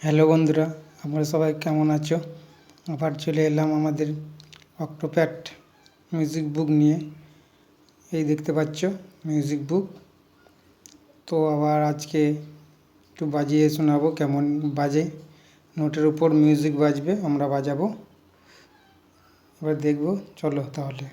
Hello বন্ধুরা, আপনারা সবাই কেমন আছো? আবার চলে এলাম আমাদের অক্টোপ্যাড মিউজিক বুক নিয়ে। এই দেখতে পাচ্ছ মিউজিক বুক। তো আবার আজকে একটু বাজিয়ে শোনাবো কেমন বাজে। নোটের উপর মিউজিক বাজবে, আমরা বাজাবো, এবার দেখবো। চলো তাহলে।